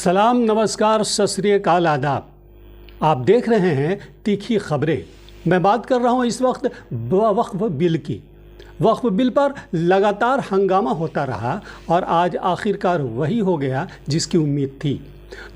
सलाम, नमस्कार, सत श्री अकाल, आदाब। आप देख रहे हैं तीखी खबरें। मैं बात कर रहा हूं इस वक्त वक्फ बिल की। वक्फ बिल पर लगातार हंगामा होता रहा और आज आखिरकार वही हो गया जिसकी उम्मीद थी।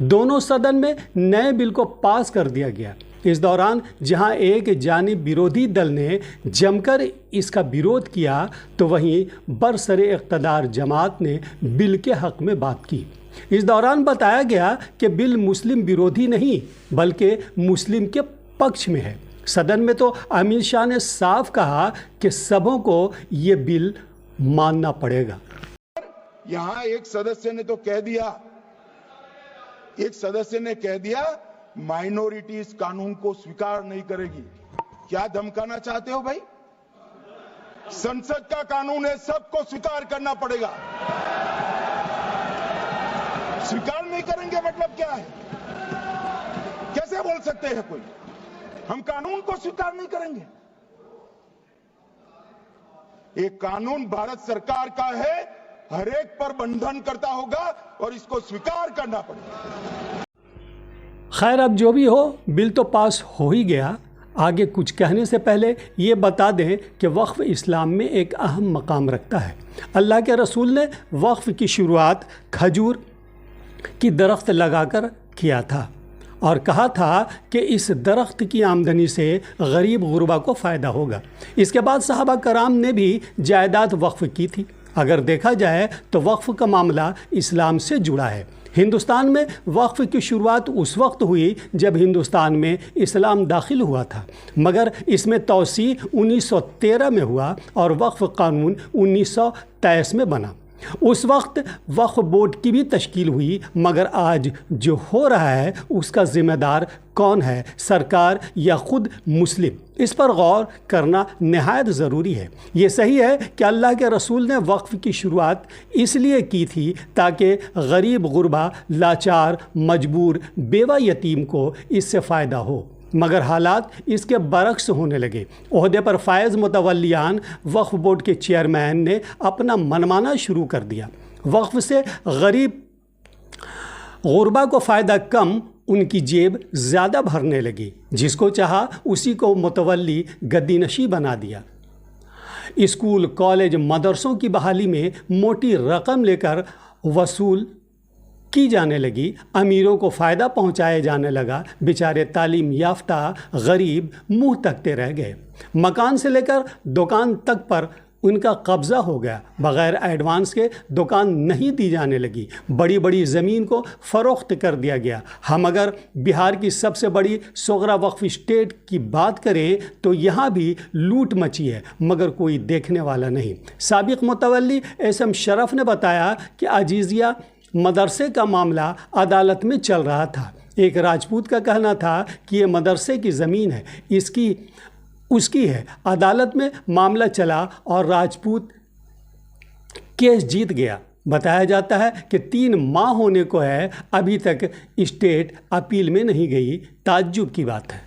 दोनों सदन में नए बिल को पास कर दिया गया। इस दौरान जहां एक जानिब विरोधी दल ने जमकर इसका विरोध किया, तो वहीं बरसरे इक़्तिदार जमात ने बिल के हक़ में बात की। इस दौरान बताया गया कि बिल मुस्लिम विरोधी नहीं बल्कि मुस्लिम के पक्ष में है। सदन में तो अमित शाह ने साफ कहा कि सबों को ये बिल मानना पड़ेगा। यहाँ एक सदस्य ने कह दिया माइनॉरिटी इस कानून को स्वीकार नहीं करेगी। क्या धमकाना चाहते हो भाई? संसद का कानून है, सबको स्वीकार करना पड़ेगा। स्वीकार नहीं करेंगे मतलब क्या है? कैसे बोल सकते हैं कोई हम कानून को स्वीकार नहीं करेंगे? एक कानून भारत सरकार का है, हर एक पर बंधन करता होगा और इसको स्वीकार करना पड़ेगा। खैर, अब जो भी हो, बिल तो पास हो ही गया। आगे कुछ कहने से पहले ये बता दें कि वक्फ इस्लाम में एक अहम मकाम रखता है। अल्लाह के रसूल ने वक्फ की शुरुआत खजूर की दरख्त लगाकर किया था और कहा था कि इस दरख्त की आमदनी से गरीब गुरबा को फ़ायदा होगा। इसके बाद सहाबा कराम ने भी जायदाद वक्फ की थी। अगर देखा जाए तो वक्फ का मामला इस्लाम से जुड़ा है। हिंदुस्तान में वक्फ की शुरुआत उस वक्त हुई जब हिंदुस्तान में इस्लाम दाखिल हुआ था, मगर इसमें तौसी 1913 में हुआ और वक्फ कानून 1923 में बना। उस वक्त वक्फ बोर्ड की भी तश्कील हुई, मगर आज जो हो रहा है उसका ज़िम्मेदार कौन है, सरकार या ख़ुद मुस्लिम? इस पर गौर करना नहायत ज़रूरी है। ये सही है कि अल्लाह के रसूल ने वक्फ की शुरुआत इसलिए की थी ताकि गरीब गुरबा, लाचार, मजबूर, बेवा, यतीम को इससे फ़ायदा हो, मगर हालात इसके बरक्स होने लगे। ओहदे पर फायज़ मुतवल्लियान वक्फ बोर्ड के चेयरमैन ने अपना मनमाना शुरू कर दिया। वक्फ से गरीब गुरबा को फ़ायदा कम, उनकी जेब ज़्यादा भरने लगी। जिसको चाहा उसी को मुतवल्ली गद्दीनशी बना दिया। स्कूल, कॉलेज, मदरसों की बहाली में मोटी रकम लेकर वसूल की जाने लगी। अमीरों को फ़ायदा पहुंचाया जाने लगा। बेचारे तालीम याफ्ता गरीब मुंह तकते रह गए। मकान से लेकर दुकान तक पर उनका कब्ज़ा हो गया। बग़ैर एडवांस के दुकान नहीं दी जाने लगी। बड़ी बड़ी ज़मीन को फ़रोख्त कर दिया गया। हम अगर बिहार की सबसे बड़ी सोगरा वक्फ स्टेट की बात करें तो यहाँ भी लूट मची है, मगर कोई देखने वाला नहीं। साबिक़ मुतवल्ली एसएम शरफ ने बताया कि अजीज़िया मदरसे का मामला अदालत में चल रहा था। एक राजपूत का कहना था कि ये मदरसे की ज़मीन है, उसकी है। अदालत में मामला चला और राजपूत केस जीत गया। बताया जाता है कि 3 माह होने को है, अभी तक स्टेट अपील में नहीं गई। ताज्जुब की बात है।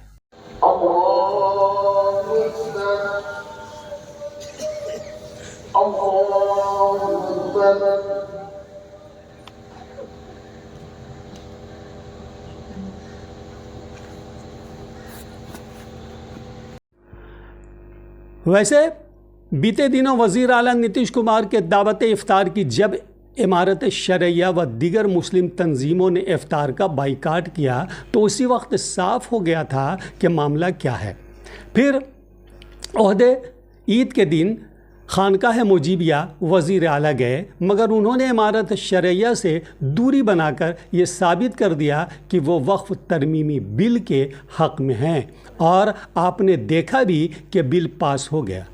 वैसे बीते दिनों वज़ीर आला नीतीश कुमार के दावत इफ्तार की जब इमारत शरैया व दीगर मुस्लिम तंजीमों ने इफ्तार का बाइकाट किया, तो उसी वक्त साफ हो गया था कि मामला क्या है। फिर ओहदे ईद के दिन खानकाह मुजीबिया वज़ीर आला गए, मगर उन्होंने इमारत शरैया से दूरी बनाकर ये साबित कर दिया कि वो वक्फ तरमीमी बिल के हक़ में हैं, और आपने देखा भी कि बिल पास हो गया।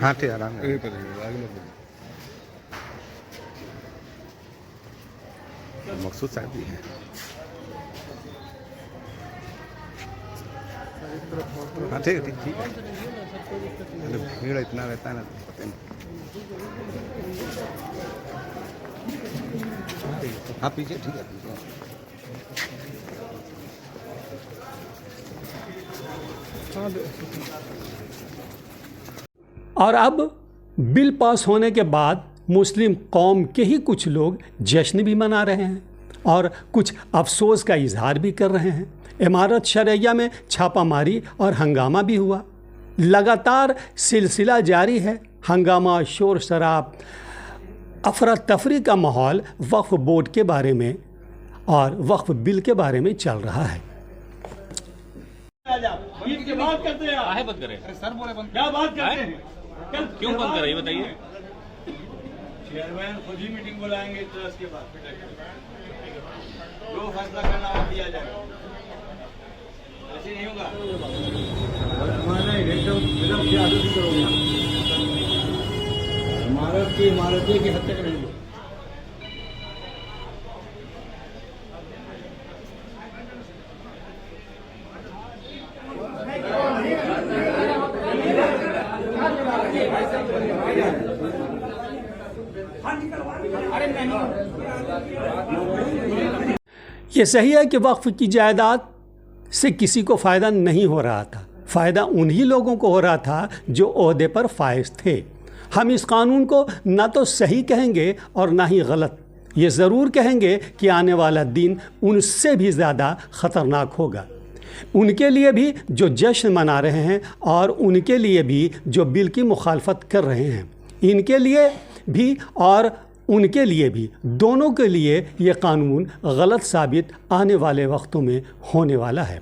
हाँ ठीक, आराम मकसूद साहब भी है। हाँ ठीक है, ठीक है। भीड़ इतना रहता है ना, पता नहीं। हाँ पीछे, ठीक है, पीछे। और अब बिल पास होने के बाद मुस्लिम कौम के ही कुछ लोग जश्न भी मना रहे हैं और कुछ अफसोस का इजहार भी कर रहे हैं। इमारत शरैया में छापामारी और हंगामा भी हुआ। लगातार सिलसिला जारी है। हंगामा, शोर शराब, अफरा तफरी का माहौल वक्फ बोर्ड के बारे में और वक्फ बिल के बारे में चल रहा है। बात करते हैं, काहे बंद करें सर? बोले बंद, क्या बात करते हैं? क्यों बंद करें ये बताइए। चेयरमैन खुद ही मीटिंग बुलाएंगे ट्रस्ट के बाद, जो फैसला करना वो किया जाएगा, ऐसे नहीं होगा। हमारा एकदम सियासत करोगे, इमारतें की हत्या करेंगे। ये सही है कि वक्फ की जायदाद से किसी को फ़ायदा नहीं हो रहा था। फ़ायदा उन्हीं लोगों को हो रहा था जो ओहदे पर फाइज थे। हम इस कानून को ना तो सही कहेंगे और ना ही गलत। ये ज़रूर कहेंगे कि आने वाला दिन उनसे भी ज़्यादा ख़तरनाक होगा। उनके लिए भी जो जश्न मना रहे हैं और उनके लिए भी जो बिल की मुखालफत कर रहे हैं। इनके लिए भी और उनके लिए भी, दोनों के लिए ये कानून गलत साबित आने वाले वक्तों में होने वाला है।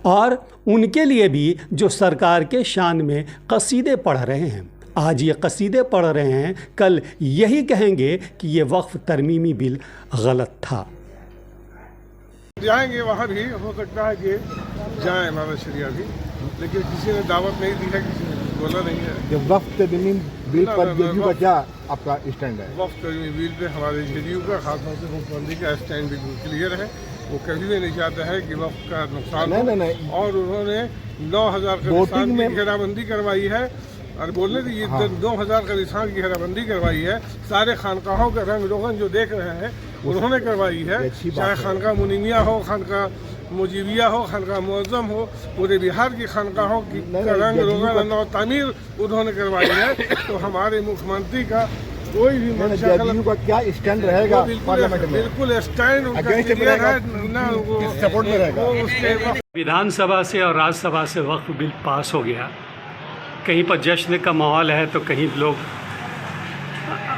और उनके लिए भी जो सरकार के शान में कसीदे पढ़ रहे हैं, आज ये कसीदे पढ़ रहे हैं, कल यही कहेंगे कि ये वक्फ तरमीमी बिल गलत था। जाएंगे वहाँ भी हो सकता है कि जाए इमारत शरिया भी, लेकिन किसी ने दावत नहीं दी है, किसी ने बोला नहीं है। जब वक्त तरमीम बिल पर जेडीयू का क्या आपका स्टैंड है? वक्त तरमीम बिल पे हमारे जेडीयू का, खासतौर से मुख्यमंत्री का स्टैंड बिल्कुल क्लियर है। वो कभी भी नहीं चाहता है कि वक्त का नुकसान हो। नहीं। और उन्होंने 9,000 कब्रिस्तान की घेराबंदी करवाई है और बोलने दी 2,000 कब्रिस्तान की घेराबंदी करवाई है। सारे खानकाहों का रंग रोगन जो देख रहे हैं उन्होंने करवाई है, चाहे खानका मुनीमिया हो, खानका मुजीबिया हो, खानका मुअज्जम हो, पूरे बिहार की खानकाहों की रंग रोगन और तामीर उन्होंने करवाई है। तो हमारे मुख्यमंत्री का कोई भी जेडीयू का क्या स्टैंड रहेगा पार्लियामेंट में? बिल्कुल स्टैंड उनका क्लियर है ना, वो सपोर्ट में रहेगा। विधानसभा से और राज्यसभा से वक्फ बिल पास हो गया। कहीं पर जश्न का माहौल है तो कहीं लोग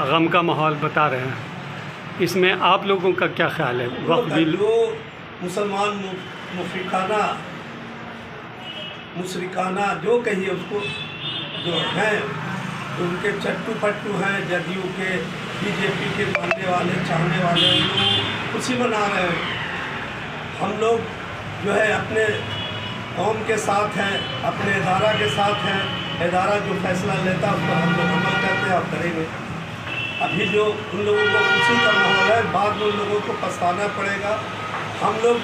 गम का माहौल बता रहे हैं। इसमें आप लोगों का क्या ख्याल है? वक्फ बिल जो मुसलमान मुशरिकाना जो कहिए उसको, जो हैं उनके चट्टू पट्टू हैं, जदयू के, बीजेपी के मानने वाले, चाहने वाले, लोग खुशी मना रहे हैं। हम लोग जो है अपने कौम के साथ हैं, अपने इदारा के साथ हैं। इदारा जो फैसला लेता है उस पर हम लोग अमल करते हैं और करेंगे। अभी जो उन लोगों को खुशी का माहौल है, बाद में उन लोगों को पछताना पड़ेगा। हम लोग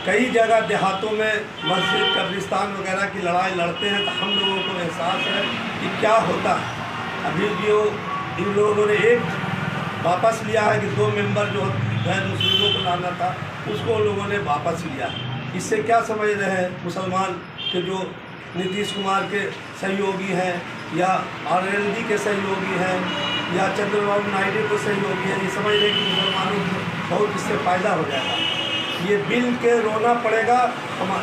कई जगह देहातों में मस्जिद, कब्रिस्तान वगैरह की लड़ाई लड़ते हैं, तो हम लोगों को एहसास है कि क्या होता है। अभी जो इन लोगों ने एक वापस लिया है कि 2 मेंबर जो गैर मुस्लिमों को लाना था, उसको उन लोगों ने वापस लिया। इससे क्या समझ रहे हैं मुसलमान के जो नीतीश कुमार के सहयोगी हैं या RLD के सहयोगी हैं या चंद्रबाबू नायडू के सहयोगी हैं, ये समझ रहे कि मुसलमानों को बहुत इससे फ़ायदा हो जाएगा। ये बिल के रोना पड़ेगा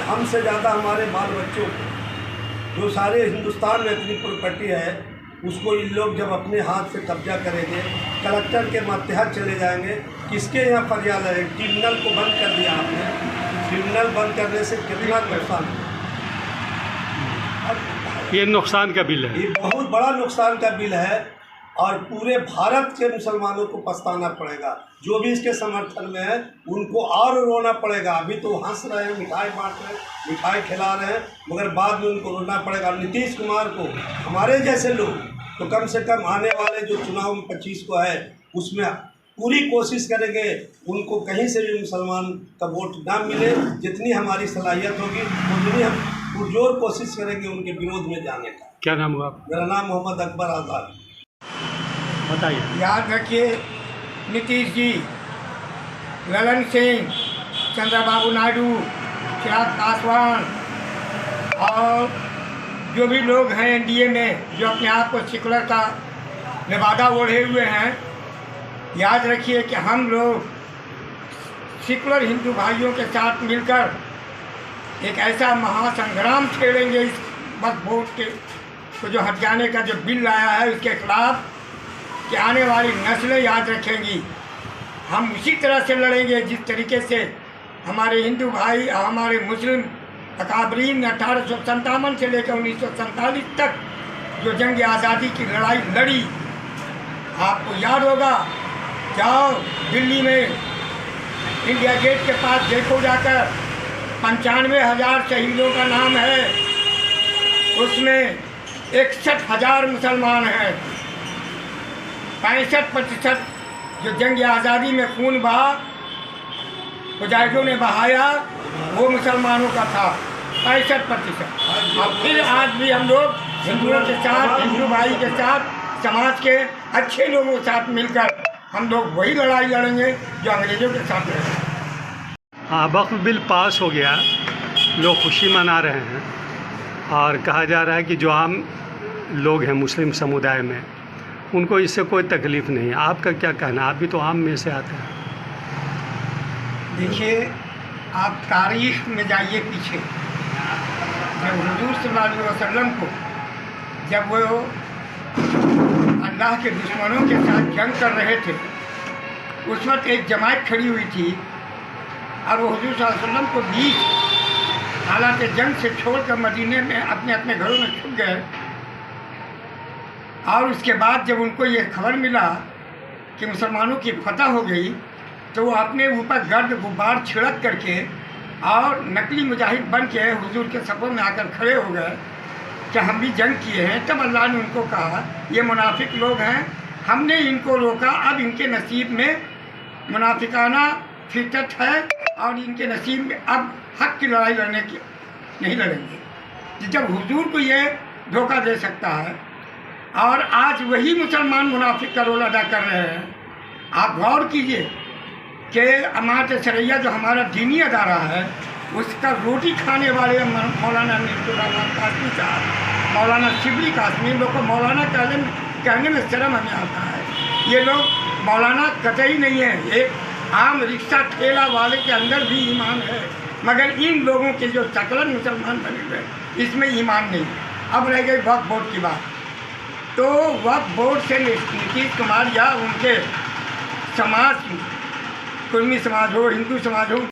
हमसे ज़्यादा हमारे बाल बच्चों को। जो सारे हिंदुस्तान में इतनी प्रॉपर्टी है, उसको इन लोग जब अपने हाथ से कब्जा करेंगे, कलेक्टर के मातहत चले जाएंगे, किसके यहाँ फरियाद है? ट्रिब्यूनल को बंद कर दिया आपने। ट्रिब्यूनल बंद करने से कितना नुकसान है? ये नुकसान का बिल है, ये बहुत बड़ा नुकसान का बिल है और पूरे भारत के मुसलमानों को पछताना पड़ेगा। जो भी इसके समर्थन में है उनको और रोना पड़ेगा। अभी तो हंस रहे हैं, मिठाई बांट रहे हैं, मिठाई खिला रहे हैं, मगर बाद में उनको रोना पड़ेगा। नीतीश कुमार को, हमारे जैसे लोग तो कम से कम आने वाले जो चुनाव 25 को है उसमें पूरी कोशिश करेंगे उनको कहीं से भी मुसलमान का वोट ना मिले। जितनी हमारी सलाहियत होगी उतनी हम पुरजोर कोशिश करेंगे उनके विरोध में जाने का। क्या नाम हुआ? मेरा नाम मोहम्मद अकबर आज़ाद। बताइए। याद रखिए, नीतीश जी, ललन सिंह, चंद्रबाबू नायडू, चिराग पासवान और जो भी लोग हैं NDA में जो अपने आप को सेकुलर का लिबादा ओढ़े हुए हैं। याद रखिए कि हम लोग सेकुलर हिंदू भाइयों के साथ मिलकर एक ऐसा महासंग्राम छेड़ेंगे इस वक्फ बोर्ड के को जो हटाने का जो बिल लाया है उसके खिलाफ, कि आने वाली नस्लें याद रखेंगी। हम उसी तरह से लड़ेंगे जिस तरीके से हमारे हिंदू भाई और हमारे मुस्लिम अकाबरीन 1857 से लेकर 1947 तक जो जंग आज़ादी की लड़ाई लड़ी। आपको याद होगा, जाओ दिल्ली में इंडिया गेट के पास देखो जाकर, 95,000 शहीदों का नाम है, उसमें 61,000 मुसलमान हैं। 65% जो जंग आज़ादी में खून बहा मुजाहिदों ने बहाया वो मुसलमानों का था, 65%। और फिर आज भी हम लोग हिंदुओं के साथ, हिंदू भाई के साथ, समाज के अच्छे लोगों के साथ मिलकर हम लोग वही लड़ाई लड़ेंगे जो अंग्रेज़ों के साथ लड़ेंगे। हाँ, वक्फ बिल पास हो गया, लोग खुशी मना रहे हैं और कहा जा रहा है कि जो आम लोग हैं मुस्लिम समुदाय में उनको इससे कोई तकलीफ़ नहीं है। आपका क्या कहना? आप भी तो आम में से आते हैं। देखिए, आप तारीख में जाइए पीछे, जब हुजूर सल्लल्लाहु अलैहि वसल्लम को जब वो अल्लाह के दुश्मनों के साथ जंग कर रहे थे, उस वक्त एक जमात खड़ी हुई थी और वो हुजूर सल्लल्लाहु अलैहि वसल्लम को बीच हालांकि जंग से छोड़कर मदीने में अपने अपने घरों में छुप गए। और उसके बाद जब उनको ये खबर मिला कि मुसलमानों की फतह हो गई, तो वो अपने ऊपर गर्द गुब्बार छिड़क करके और नकली मुजाहिद बन के हुजूर के सफ़ों में आकर खड़े हो गए कि हम भी जंग किए हैं। तब अल्लाह ने उनको कहा, ये मुनाफिक लोग हैं, हमने इनको रोका, अब इनके नसीब में मुनाफिकाना फितरत है और इनके नसीब में अब हक की लड़ाई लड़ने की नहीं लड़ेंगे। जब हुजूर को ये धोखा दे सकता है और आज वही मुसलमान मुनाफिक का रोल अदा कर रहे हैं। आप गौर कीजिए कि अमात सरैया जो हमारा दीनी अदारा है, उसका रोटी खाने वाले मौलाना नुरुल कासमी साहब, मौलाना शिबली कासमी, लोग को मौलाना कहने में शर्म हमें आता है। ये लोग मौलाना कतई नहीं है, एक आम रिक्शा ठेला वाले के अंदर भी ईमान है, मगर इन लोगों के जो सकलन मुसलमान बने हुए इसमें ईमान नहीं। अब रह गई वक्फ बोर्ड की बात, तो वक्फ बोर्ड से नीतीश कुमार या उनके समाज, कुर्मी समाज हो, हिंदू समाज हो,